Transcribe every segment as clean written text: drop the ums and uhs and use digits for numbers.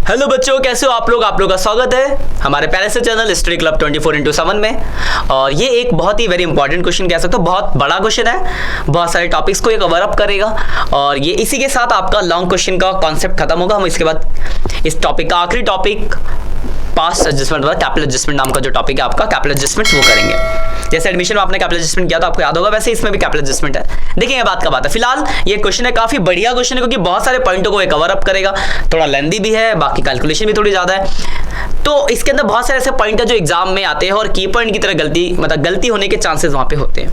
Hello बच्चों, कैसे हो आप लोग का स्वागत है हमारे प्यारे से चैनल स्टडी क्लब 24x7 में। और ये एक बहुत ही वेरी इंपॉर्टेंट क्वेश्चन कह सकते हो, बहुत बड़ा क्वेश्चन है, बहुत सारे टॉपिक्स को ये कवर अप करेगा। और ये इसी के साथ आपका लॉन्ग क्वेश्चन का कॉन्सेप्ट खत्म होगा। हम इसके बाद इस टॉपिक का आखिरी topic past adjustment capital adjustment नाम का जो टॉपिक है आपका कैपिटल एडजस्टमेंट वो करेंगे। जैसे एडमिशन में आपने कैपिटल एडजस्टमेंट किया तो आपको याद होगा, वैसे इसमें भी कैपिटल एडजस्टमेंट है। देखेंगे बात का बात है। फिलहाल ये क्वेश्चन है काफी बढ़िया क्वेश्चन है क्योंकि बहुत सारे पॉइंटों को ये कवर अप करेगा, थोड़ा लेंथी भी है, बाकी कैलकुलेशन भी थोड़ी ज्यादा है। तो इसके अंदर बहुत सारे ऐसे पॉइंट है जो एग्जाम में आते हैं और की पॉइंट की तरह गलती होने के चांसेस वहां पे होते हैं।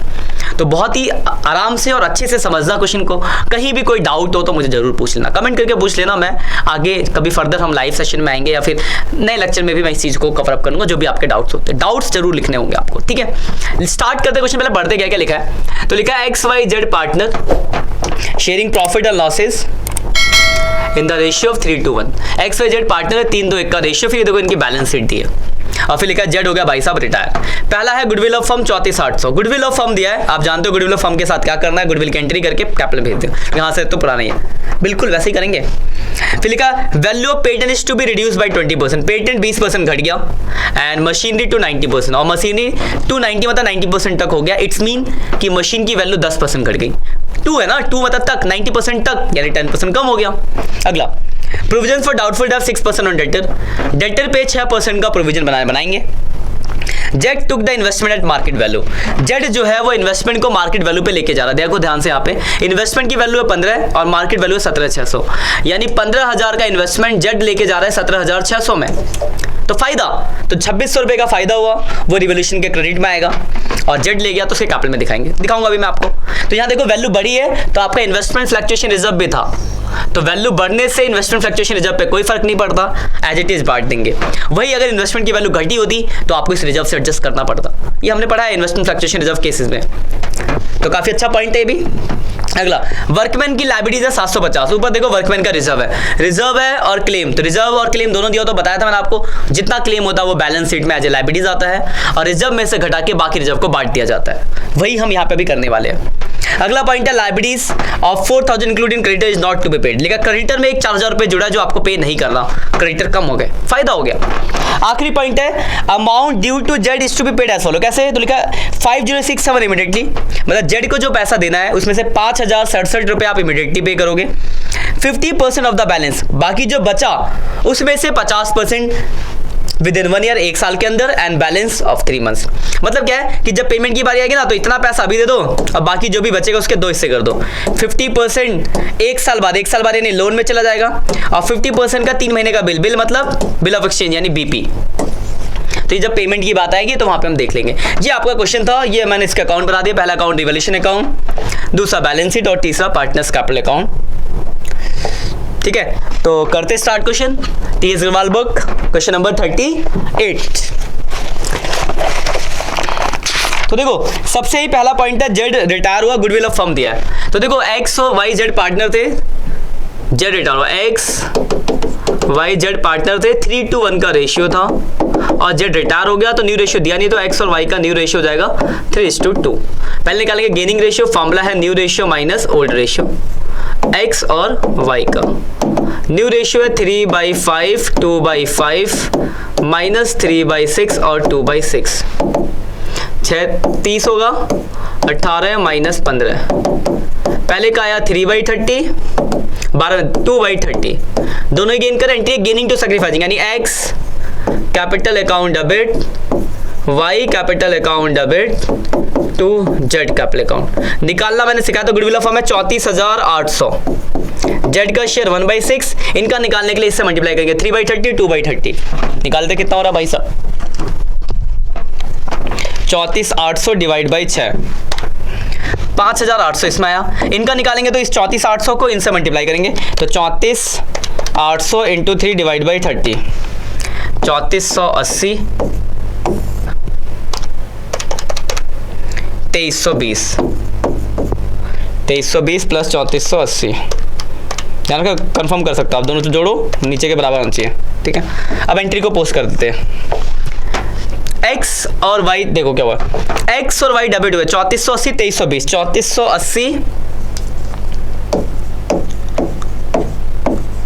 तो बहुत ही आराम से और अच्छे से समझना क्वेश्चन को। कहीं भी कोई डाउट हो तो मुझे जरूर पूछ लेना, कमेंट करके पूछ लेना। मैं आगे कभी फर्दर हम लाइव सेशन में आएंगे या फिर नए लेक्चर में भी मैं इस चीज को कवर अप करूंगा। जो भी आपके डाउट्स होते हैं, डाउट्स जरूर लिखने होंगे आपको, ठीक है। स्टार्ट करते क्वेश्चन, पहले पढ़ते क्या क्या लिखा है। तो लिखा है XYZ partner sharing profit and losses in the ratio of 3:1। XYZ partner है, 3:1 का रेशियो। फिर देखो इनकी बैलेंस शीट दी है और फिर लिखा जेड हो गया भाई साहब रिटायर। पहला है goodwill of firm 34,800। Goodwill of firm दिया है, आप जानते हो गुडविल ऑफ फर्म के साथ क्या करना है, गुडविल की एंट्री करके कैपिटल भेज दो। यहाँ से तो पुराना ही है, बिल्कुल वैसे ही करेंगे। फिर लिखा value of patent is to be reduce by 20%। Patent 20% घट गया एंड मशीनरी टू 90%। और मशीनरी टू 90 मतलब 90% तक हो गया। इट्स मीन कि मशीन की वैल्यू 10% घट गई। 2 है ना, 2 मतलब तक 90% तक, यानी 10% कम हो गया। अगला provision for doubtful debt 6% on debtor. Debtor पे 6% का प्रोविजन बनाएंगे। Z took the investment at market value. Z जो है वो इन्वेस्टमेंट को मार्केट वैल्यू पे लेके जा रहा है। देखो ध्यान से, यहाँ पे इन्वेस्टमेंट की वैल्यू है 15 और मार्केट वैल्यू है 17,600, यानी 15,000 का इन्वेस्टमेंट जेड लेके जा रहा है 17,600 में। तो फायदा तो 2600 रुपए का फायदा हुआ, वो रिवोल्यूशन के क्रेडिट में आएगा। और जेड ले गया तो उसके कैपिटल में दिखाऊंगा अभी मैं आपको। तो यहाँ देखो वैल्यू बढ़ी है तो आपका इन्वेस्टमेंट फ्लक्चुएशन रिजर्व भी था, तो वैल्यू बढ़ने से इन्वेस्टमेंट फ्लक्चुएशन रिजर्व पे कोई फर्क नहीं पड़ता, एज इट इज बांट देंगे। वही अगर इन्वेस्टमेंट की वैल्यू घटी होती तो आपको इस रिजर्व से एडजस्ट करना पड़ता। ये हमने पढ़ा है इन्वेस्टमेंट फ्लक्चुएशन रिजर्व केसेस में, तो काफी अच्छा पॉइंट है भी। अगला वर्कमैन की लायबिलिटीज है 750। ऊपर देखो वर्कमैन का रिजर्व है और क्लेम। तो रिजर्व और क्लेम दोनों दिया तो बताया था मैंने आपको, जितना क्लेम होता है वो बैलेंस शीट में एज ए लायबिलिटीज आता है और रिजर्व में से घटा के बाकी रिजर्व को बांट दिया जाता है। वही हम यहाँ पे भी करने वाले हैं। अगला पॉइंट है liabilities of 4,000 including creditor is not to be paid. लिखा क्रेडिटर में एक 4,000 रुपए जुड़ा जो आपको पे नहीं करना, क्रेडिटर कम हो गए, फायदा हो गया। आखिरी पॉइंट है amount due to Z is to be paid as follow. कैसे? तो लिखा 5067 इमीडिएटली, मतलब जेड को जो पैसा देना है उसमें से 5,067 रुपए आप इमीडिएटली पे करोगे। 50% ऑफ द बैलेंस, बाकी जो बचा उसमें से 50% विद इन 1 ईयर, 1 साल के अंदर, एंड बैलेंस ऑफ 3 मंथ्स। मतलब क्या है कि जब पेमेंट की बारी आएगी ना तो इतना पैसा अभी दे दो और बाकी जो भी बचेगा उसके 2 हिस्से कर दो। 50% 1 साल बाद यानी लोन में चला जाएगा और 50% का 3 महीने का बिल मतलब बिल ऑफ एक्सचेंज यानी बीपी। तो ये जब पेमेंट की बात आएगी तो वहां पे हम देख लेंगे। ये आपका क्वेश्चन था, ये मैंने इसका अकाउंट बना दिया। पहला अकाउंट रिवोल्यूशन अकाउंट, दूसरा बैलेंस शीट और तीसरा पार्टनर्स कैपिटल अकाउंट। ठीक है, तो करते start question. TS Agarwal book question number 38। तो देखो सबसे ही पहला पॉइंट है जेड रिटायर हुआ, गुडविल ऑफ फर्म दिया है। तो देखो एक्स और वाई जेड पार्टनर थे, जेड रिटायर हुआ, एक्स वाई जेड पार्टनर थे, 3:1 का रेशियो था और जेड रिटायर हो गया तो न्यू रेशियो दिया नहीं, तो एक्स और वाई का न्यू रेशियो हो जाएगा 3:2। पहले निकालेंगे गेनिंग रेशियो, फॉर्मूला है new ratio minus old ratio. X और वाई का न्यू रेशियो है 3/5, 2/5 माइनस 3/6 और 2/6। 30 होगा, 18 माइनस 15। पहले का आया 3/30, 2/30। दोनों गेन कर एंट्री गेनिंग टू सैक्रिफाइसिंग, यानी X capital account debit, Y capital account debit to Z capital account. निकालना मैंने सिखाया, तो गुडविल ऑफ फर्म है 34,800। जेड का शेयर 1/6, इनका निकालने के लिए इससे मल्टीप्लाई करेंगे 3/30, 2/30। निकालते कितना हो रहा भाई साहब? 34,800 डिवाइड बाई 6, 5,800 इसमें आया। इनका निकालेंगे तो इस 34,800 को इनसे मल्टीप्लाई करेंगे, तो 34,800 इंटू 3 डिवाइड बाई 30, 3480, 2320 प्लस 3480। ध्यान का कंफर्म कर सकते हो आप, दोनों तो जोड़ो, नीचे के बराबर होना चाहिए। ठीक है, अब एंट्री को पोस्ट कर देते हैं। x और y देखो क्या हुआ, x और y डेबिट हुए 3480, 2320, 3480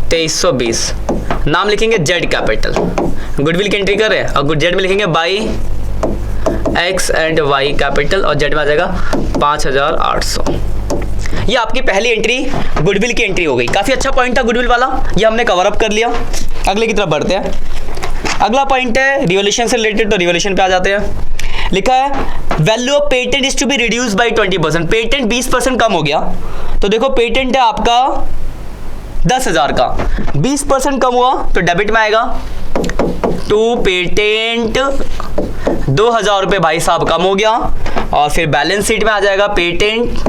2320 नाम लिखेंगे जेड कैपिटल, गुडविल की एंट्री कर रहे हैं और जेड में लिखेंगे by X and Y capital और जेड में आ जाएगा 5800। ये आपकी पहली एंट्री गुडविल की एंट्री हो गई। काफी अच्छा पॉइंट था गुडविल वाला, ये हमने कवर अप कर लिया। अगले की तरफ बढ़ते हैं। अगला पॉइंट है रिवॉल्यूशन से रिलेटेड, तो रिवॉल्यूशन पे आ जाते हैं। लिखा है value of patent is to be reduce by 20%। Patent 20% कम हो गया, तो देखो पेटेंट है आपका 10,000 का, 20% कम हुआ तो डेबिट में आएगा। टू पेटेंट 2,000 रुपये भाई साहब कम हो गया और फिर बैलेंस शीट में आ जाएगा पेटेंट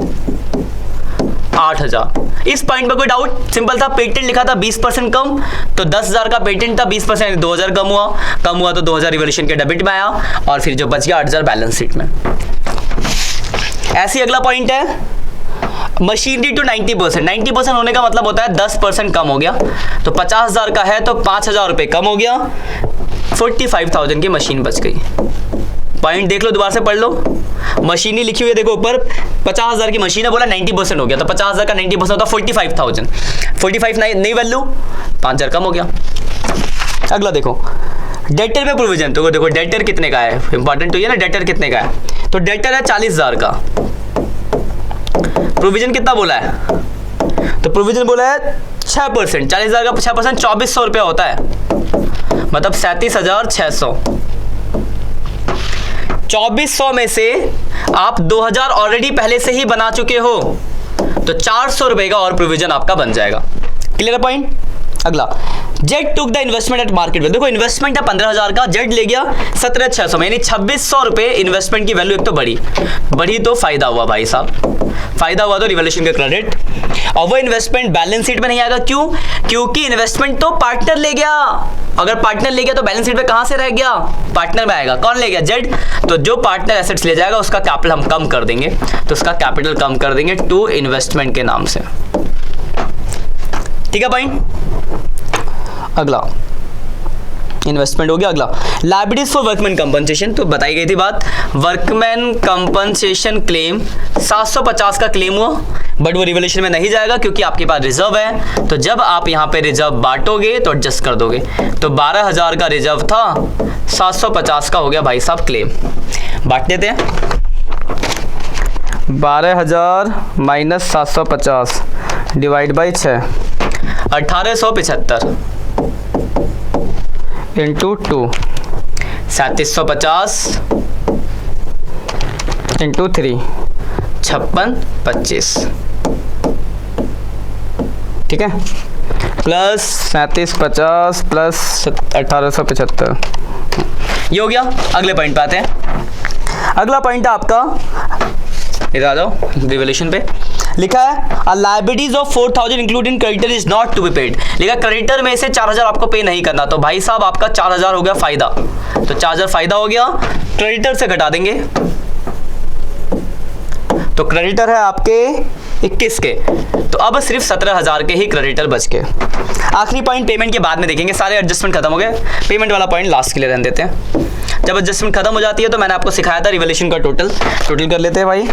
8,000। इस पॉइंट पर कोई डाउट? सिंपल था, पेटेंट लिखा था 20% कम, तो 10,000 का पेटेंट था, 20% 2,000 कम हुआ तो 2,000 रिवॉल्यूशन के डेबिट में आया और फिर जो बच गया 8,000 बैलेंस शीट में। ऐसी अगला पॉइंट है मशीनरी टू 90%। 90% होने का मतलब होता है 10% कम हो गया, तो 50,000 का है तो 5,000 रुपये कम हो गया, 45,000 की मशीन बच गई। पॉइंट देख लो, दोबारा से पढ़ लो। मशीनरी लिखी हुई है देखो ऊपर, 50,000 की मशीन है, बोला 90% हो गया, तो 50,000 का 90% होता 45,000। 45 नहीं वैल्यू, 5,000 कम हो गया। अगला देखो डेटर में प्रोविजन, तो देखो डेटर कितने का है, इंपॉर्टेंट तो ये ना, डेटर कितने का है, तो डेटर है 40,000 का। प्रोविजन कितना बोला है, तो प्रोविजन बोला है 6%। 40,000 का 6% 2,400 रुपया होता है, मतलब 37,600। 2,400 में से आप 2,000 ऑलरेडी पहले से ही बना चुके हो, तो 400 रुपए का और प्रोविजन आपका बन जाएगा। क्लियर है पॉइंट? अगला Z took the investment at market value. देखो इन्वेस्टमेंट है 15,000 का, जेड ले गया 17,600 में, यानी 2,600 रुपए इन्वेस्टमेंट की वैल्यू एक तो बढ़ी तो फायदा हुआ भाई साहब, फायदा हुआ तो रिवॉल्यूशन का क्रेडिट। और वो इन्वेस्टमेंट बैलेंस शीट में नहीं आएगा, क्यों? क्योंकि इन्वेस्टमेंट तो पार्टनर ले गया। अगर पार्टनर ले गया तो बैलेंस शीट में कहां से रह गया? पार्टनर में आएगा। कौन ले गया? जेड। तो जो पार्टनर एसेट्स ले जाएगा उसका कैपिटल हम कम कर देंगे, तो उसका कैपिटल कम कर देंगे टू इन्वेस्टमेंट के नाम से। ठीक है पॉइंट? अगला इन्वेस्टमेंट हो गया। अगला लायबिलिटीज फॉर वर्कमैन कंपनसेशन, तो बताई गई थी बात, वर्कमैन कंपनसेशन क्लेम 750 का क्लेम हुआ, बट वो रिवॉल्यूशन में नहीं जाएगा क्योंकि आपके पास रिजर्व है। तो जब आप यहाँ पे रिजर्व बांटोगे तो एडजस्ट कर दोगे, तो 12,000 का रिजर्व था, 750 का हो गया भाई साहब क्लेम। बांट देते हैं, 12,000 minus 750 divide by 6, 1,875 into 2, 3750 into 3, 5625। ठीक है, प्लस 3750 प्लस 1,875, ये हो गया। अगले पॉइंट पे आते हैं। अगला पॉइंट है आपका, इधर आ जाओ, रिवॉल्यूशन पे लिखा है liabilities of 4,000 including creditor is not to be paid. लिखा क्रेडिटर में से 4,000 आपको पे नहीं करना, तो भाई साहब आपका 4,000 हो गया फायदा, तो 4,000 फायदा हो गया, क्रेडिटर से घटा देंगे, तो क्रेडिटर है आपके 21 के, तो अब सिर्फ 17,000 के ही क्रेडिटर बच के। आखिरी पॉइंट पेमेंट के बाद में देखेंगे, सारे एडजस्टमेंट खत्म हो गए, पेमेंट वाला पॉइंट लास्ट के लिए रहने देते हैं। जब एडजस्टमेंट खत्म हो जाती है तो मैंने आपको सिखाया था रिवॉल्यूशन का टोटल कर लेते हैं भाई।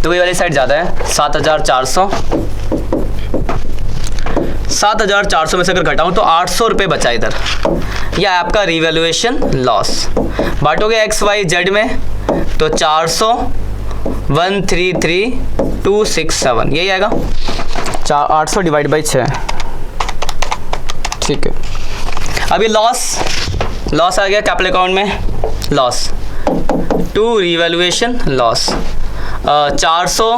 तो ये वाली साइड ज़्यादा है, 7,400, 7,400 में से अगर घटाऊं तो 800 रुपये बचा इधर, यह आपका रिवैल्यूएशन लॉस। बांटोगे एक्स वाई जेड में तो 400, 133,267, यही आएगा, 800 डिवाइड बाई 6। ठीक है, अभी लॉस आ गया कैपिटल अकाउंट में, लॉस टू रिवैल्यूएशन लॉस 400,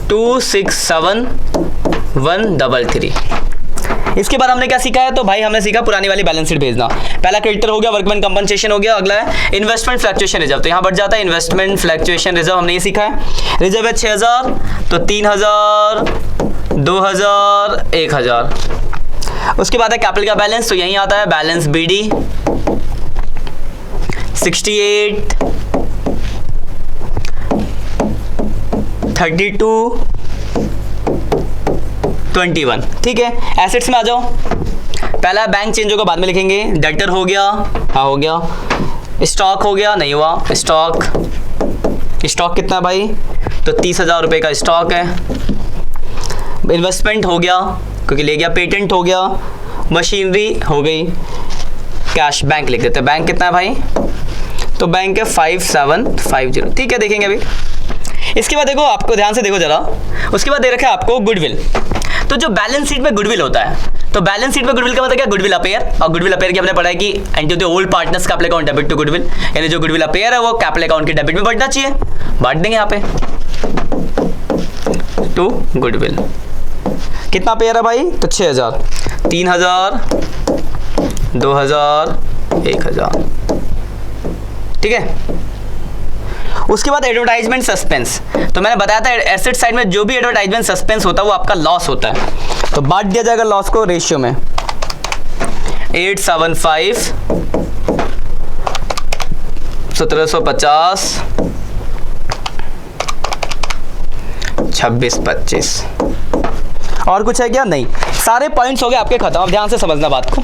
267,133। इसके बाद हमने क्या सीखा है? तो भाई हमने सीखा पुरानी वाली बैलेंस शीट भेजना। पहला क्रेडिटर हो गया, वर्कमैन कंपनसेशन हो गया। अगला है इन्वेस्टमेंट फ्लक्चुएशन रिजर्व, तो यहाँ बढ़ जाता है इन्वेस्टमेंट फ्लक्चुएशन रिजर्व, हमने ये सीखा है। रिजर्व है 6,000, तो 3,000, 2,000, 1,000। उसके बाद है कैपिटल का बैलेंस, तो यहीं आता है बैलेंस BD 68, 32, 21। ठीक है, एसेट्स में आ जाओ। पहला बैंक चेंज होगा, बाद में लिखेंगे। डेटर हो गया, हाँ हो गया। स्टॉक हो गया, नहीं हुआ। स्टॉक कितना भाई? तो 30,000 रुपये का स्टॉक है। इन्वेस्टमेंट हो गया क्योंकि ले गया। पेटेंट हो गया, मशीनरी हो गई, कैश बैंक लिख देते हैं। बैंक कितना है भाई, तो बैंक है 5750, ठीक है देखेंगे अभी। इसके बाद देखो, आपको ध्यान से देखो जरा, उसके बाद दे रखा है आपको गुडविल। तो जो बैलेंस शीट में गुडविल होता है, तो बैलेंस शीट में गुडविल का मतलब क्या, गुडविल अपेयर। और गुडविल अपेयर की हमने पढ़ा है कि and to the old partners capital account debit to goodwill, यानी जो गुडविल अपेयर है वो कैपिटल अकाउंट के डेबिट में बढ़ना चाहिए, बांट देंगे यहाँ पे टू गुडविल। कितना पेयर है भाई, तो 6000, 3000, 2000, 1000, ठीक है। उसके बाद एडवर्टाइजमेंट सस्पेंस, तो मैंने बताया था एसेट साइड में जो भी एडवर्टाइजमेंट सस्पेंस होता है वो आपका लॉस होता है, तो बांट दिया जाएगा लॉस को रेशियो में 875, 1750, 2625। और कुछ है क्या, नहीं, सारे पॉइंट्स हो गए आपके खत्म। अब ध्यान से समझना बात को,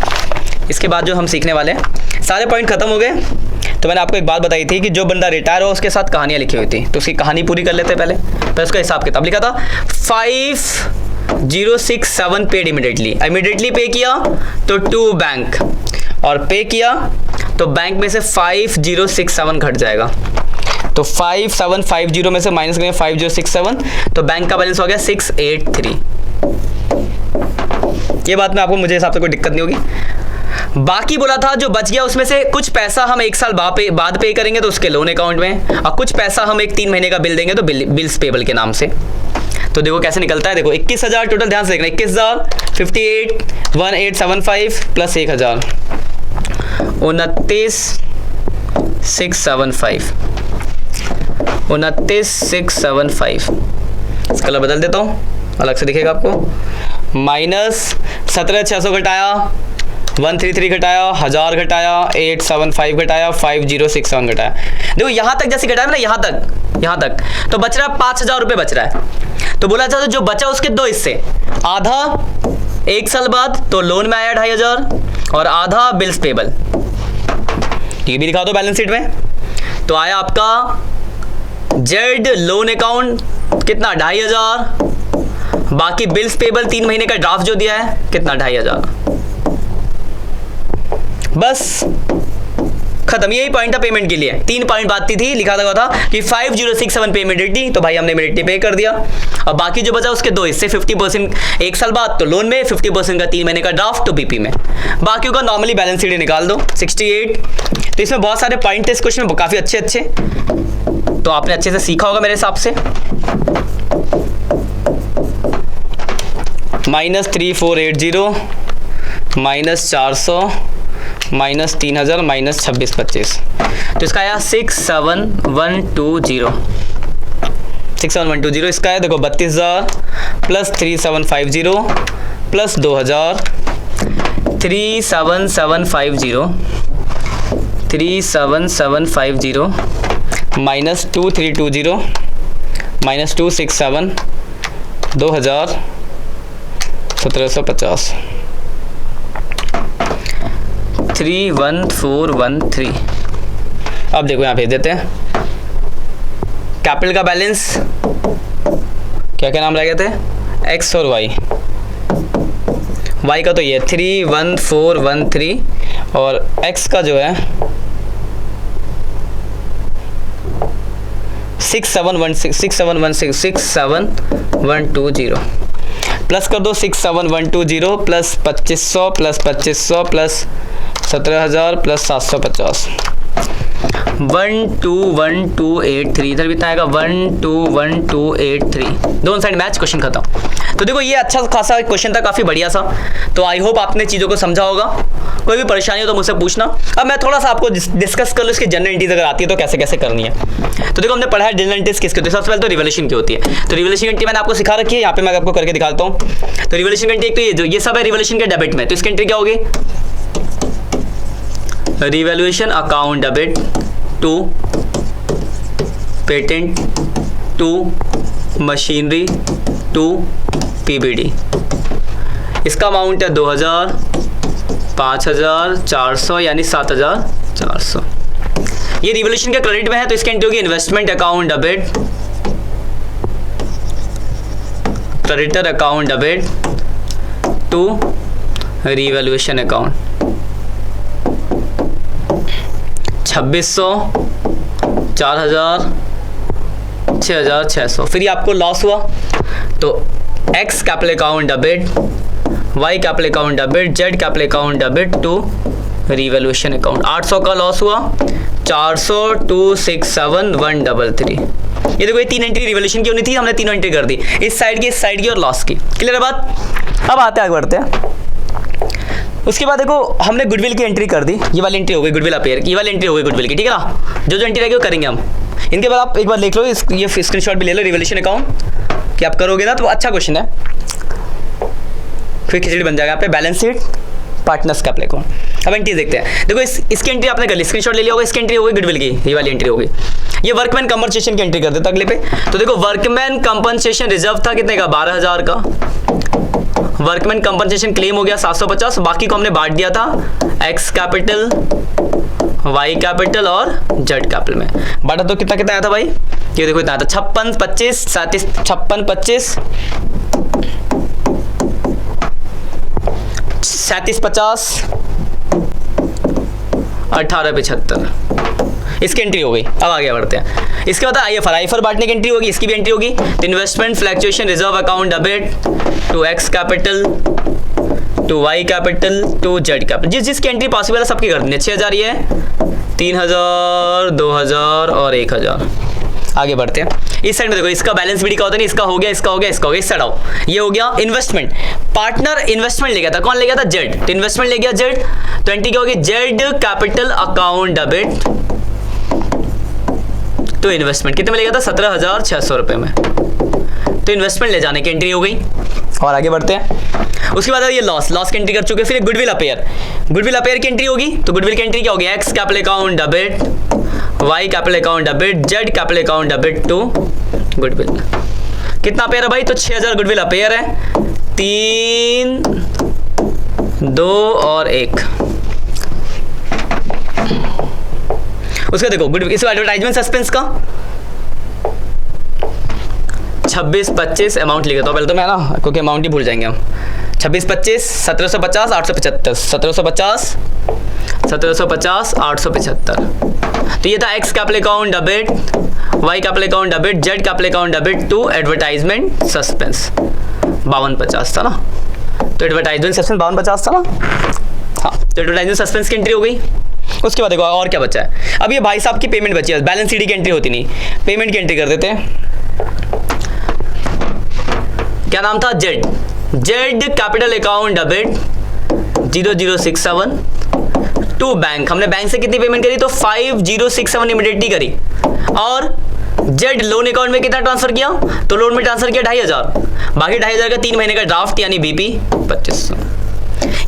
इसके बाद जो हम सीखने वाले हैं सारे पॉइंट खत्म हो गए। तो मैंने आपको एक बात बताई थी कि जो बंदा रिटायर हो उसके साथ कहानियां लिखी हुई थी, तो उसकी कहानी पूरी कर लेते पहले। तो उसका हिसाब किताब लिखा था 5067 पेड इमीडिएटली पे किया तो टू बैंक, और पे किया तो बैंक में से 5067 घट जाएगा, तो 5750 में से माइनस करेंगे 5067, तो बैंक का बैलेंस हो गया 683। ये बात में आपको मुझे हिसाब से कोई दिक्कत नहीं होगी। बाकी बोला था जो बच गया उसमें से कुछ पैसा हम 1 साल बाद पे करेंगे तो उसके लोन अकाउंट में, और कुछ पैसा हम 3 महीने का बिल देंगे तो बिल्स पेबल के नाम से। तो देखो कैसे निकलता है, देखो 21,000 टोटल, ध्यान से देखना, 21,000, 58,1875 प्लस 1,000, 29,675, 29,675। इसका कलर बदल देता हूँ, अलग से दिखेगा आपको। माइनस 17,600 घटाया 133 घटाया, 1000 घटाया, 875 घटाया, 5067 घटाया। देखो यहाँ तक जैसे घटाया ना, यहाँ तक तो बच रहा है 5,000 रुपये बच रहा है। तो बोला था जो बचा उसके 2 हिस्से, आधा 1 साल बाद तो लोन में आया 2,500 और आधा बिल्स पेबल। ये भी दिखा दो बैलेंस शीट में, तो आया आपका जेड लोन अकाउंट कितना 2,500, बाकी बिल्स पेबल 3 महीने का ड्राफ्ट जो दिया है कितना 2,500, बस खत्म। यही पॉइंट था पेमेंट के लिए। 3 पॉइंट बात थी, लिखा हुआ था कि 5067 पे इमीडिएटली, तो भाई हमने इमीडिएटली पे कर दिया। और बाकी जो बचा उसके 2 हिस्से, 50% 1 साल बाद तो लोन में, 50% का 3 महीने का ड्राफ्ट तो बीपी में, बाकी का नॉर्मली बैलेंस शीट निकाल दो 68। तो इसमें बहुत सारे पॉइंट थे इस क्वेश्चन में, काफी अच्छे, तो आपने अच्छे से सीखा होगा मेरे हिसाब से। -3480 -400 -3000 -2625, तो इसका आया 67120 इसका है। देखो 32,000 प्लस 3750 प्लस 2000, 37750 माइनस 2320 माइनस 267, 2000, 1750, 31413। अब देखो यहाँ भेज देते हैं कैपिटल का बैलेंस, क्या क्या नाम रह गए थे, एक्स और वाई। वाई का तो ये 31413 और एक्स का जो है 6720 प्लस कर दो 67120 प्लस 2500 प्लस 2500 प्लस 17,000 प्लस 750, 121283। इधर भी आएगा 121283, दोनों साइड मैच, क्वेश्चन खत्म। तो देखो ये अच्छा खासा क्वेश्चन था, काफी बढ़िया सा। तो आई होप आपने चीजों को समझा होगा। कोई भी परेशानी हो तो मुझसे पूछना। अब मैं थोड़ा सा आपको डिस्कस कर लूँ इसकी जनरल एंट्रीज अगर आती है तो कैसे कैसे करनी है। तो देखो हमने पढ़ा है जनरल एंट्रीज किसकी होती है। सबसे पहले तो रिवोल्यूशन की होती है। तो रिवोल्यूशन एंट्री मैंने आपको सिखा रखी है, यहाँ पे मैं आपको करके दिखाता हूँ। तो रिवोल्यूशन एंट्री एक तो ये सब है रिवोल्यूशन के डेबिट में, तो इसकी एंट्री क्या होगी, revolution account debit to patent to machinery to PBD. इसका अमाउंट है 2000, 5000, 400 यानी 7400। ये रिवोल्यूशन के क्रेडिट में है, तो इसकी एंट्री होगी investment account debit, creditor account debit to revaluation account 2600, 4000, 6600। फिर ये आपको लॉस हुआ तो X capital account debit, Y capital account debit, Z capital account debit to revaluation account. 800 का लॉस हुआ, 400, 267, 133। ये देखो ये 3 एंट्री रिवैल्यूएशन की होनी थी, हमने 3 एंट्री कर दी, इस साइड की और लॉस की। क्लियर है बात? अब आते हैं आगे बढ़ते हैं। उसके बाद देखो हमने गुडविल की एंट्री कर दी, ये वाली एंट्री हो गई गुडविल अपेयर की, ये वाली एंट्री हो गई गुडविल की, ठीक है ना। जो एंट्री रहेगी वो करेंगे हम। इनके बाद आप एक बार देख लो, ये स्क्रीनशॉट भी ले लो रिवैल्यूएशन अकाउंट कि आप करोगे ना तो अच्छा क्वेश्चन है, फिर खिचड़ी बन जाएगा। आप पे balance sheet, partners capital account. अब एंट्री देखते हैं। देखो इसकी एंट्री आपने कर ली, स्क्रीनशॉट ले लिया होगा, इसकी एंट्री हो गई गुडविल की, ये वाली एंट्री हो गई। ये वर्कमैन कंपनसेशन की एंट्री कर देता अगले पे। तो देखो वर्कमैन कंपनसेशन रिजर्व था कितने का, 12000 का। वर्कमैन कंपनसेशन क्लेम हो गया 750, बाकी को हमने बांट दिया था एक्स कैपिटल, वाई कैपिटल और जेड कैपिटल में। बांटा तो कितना कितना आया था भाई, ये देखो इतना आया था 56, 25, 37, 56, 25, 37, 50, 18, 75। इसकी एंट्री हो गई। अब आगे बढ़ते हैं। इसके बाद आईएफआर बांटने की एंट्री होगी, इसकी भी एंट्री होगी। तो investment fluctuation reserve account debit to X capital, to Y capital, to Z capital. जिसकी एंट्री पॉसिबल है सबकी कर देंगे। 6000 ये है, 3000, 2000 और 1000। आगे बढ़ते हैं। इस साइड में देखो इसका बैलेंस बीडी का होता है, इसका हो गया, इसका हो गया, इसका हो गया, इस साइड आओ। ये हो गया इन्वेस्टमेंट। पार्टनर इन्वेस्टमेंट ले गया था, कौन ले गया था, जेड। तो इन्वेस्टमेंट ले गया जेड, तो एंट्री क्या होगी, जेड कैपिटल अकाउंट डेबिट तो इन्वेस्टमेंट कितने में ले गया था, 17600 रुपए में। तो इन्वेस्टमेंट ले जाने की एंट्री हो गई। और आगे बढ़ते हैं। उसके बाद ये लॉस की एंट्री कर चुके। फिर गुडविल अपेयर की एंट्री होगी। तो गुडविल की एंट्री क्या होगी, X capital account debit, Y capital account debit, Z capital account debit to goodwill. कितना अपेयर है भाई, तो 6000 गुडविल अपेयर है, 3, 2 और 1। उसका देखो गुडविल, इस एडवर्टाइजमेंट सस्पेंस का 26, 25 अमाउंट लिखा था पहले तो मैं ना, क्योंकि अमाउंट ही भूल जाएंगे हम। 26, 25, 1750, 875, 1750, 875। तो ये था X capital account debit, Y capital account debit, Z capital account debit to advertisement suspense 5250 था ना। तो एडवर्टाइजमेंट सस्पेंस 5250 था ना। हाँ, तो एडवर्टाइजमेंट सस्पेंस की एंट्री हो गई। उसके बाद देखो और क्या बचा है। अब ये भाई साहब की पेमेंट बची है, बैलेंस शीट की एंट्री होती नहीं, पेमेंट की एंट्री कर देते हैं। क्या नाम था, Z capital account debit 0067 to bank. हमने बैंक से कितनी पेमेंट करी, तो 5067 इमीडिएटली करी। और जेड लोन अकाउंट में कितना ट्रांसफर किया, तो लोन में ट्रांसफर किया 2500, बाकी 2500 का 3 महीने का ड्राफ्ट यानी बीपी 2500।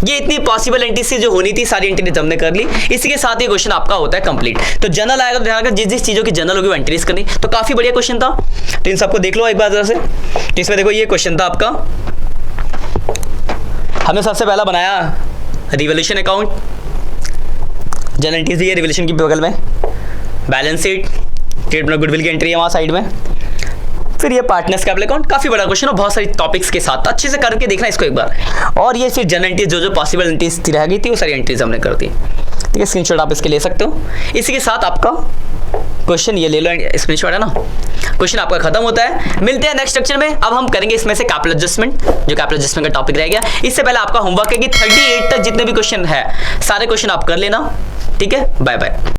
ये इतनी पॉसिबल एंट्री से जो होनी थी सारी एंट्रीज हमने कर ली। इसी के साथ ये क्वेश्चन आपका होता है कंप्लीट। तो जनरल आएगा तो ध्यान रखना, जिस चीजों की जनरल होगी वो एंट्रीज करनी। तो काफी बढ़िया क्वेश्चन था, तो इन सबको देख लो एक बार जरा से। तो इसमें देखो ये क्वेश्चन था आपका, हमने सबसे पहला बनाया रिवैल्यूएशन अकाउंट, जनरल एंट्रीज दी है रिवैल्यूएशन की बगल में, बैलेंस शीट, गुडविल की एंट्री है वहां साइड में, फिर ये पार्टनर्स कैपिटल अकाउंट। काफी बड़ा क्वेश्चन और बहुत सारी टॉपिक्स के साथ अच्छे से करके देखना इसको एक बार। और ये फिर जनरल एंट्रीज जो पॉसिबल एंट्रीज रह गई थी वो सारी एंट्रीज हमने कर दी। ठीक है, स्क्रीनशॉट आप इसके ले सकते हो। इसी के साथ आपका क्वेश्चन ये ले लो, स्क्रीनशॉट है ना, क्वेश्चन आपका खत्म होता है। मिलते हैं नेक्स्ट लेक्चर में। अब हम करेंगे इसमें से कैपिटल एडजस्टमेंट, जो कैपिटल एडजस्टमेंट का टॉपिक रह गया। इससे पहले आपका होमवर्क है कि 38 तक जितने भी क्वेश्चन है सारे क्वेश्चन आप कर लेना। ठीक है, बाय बाय।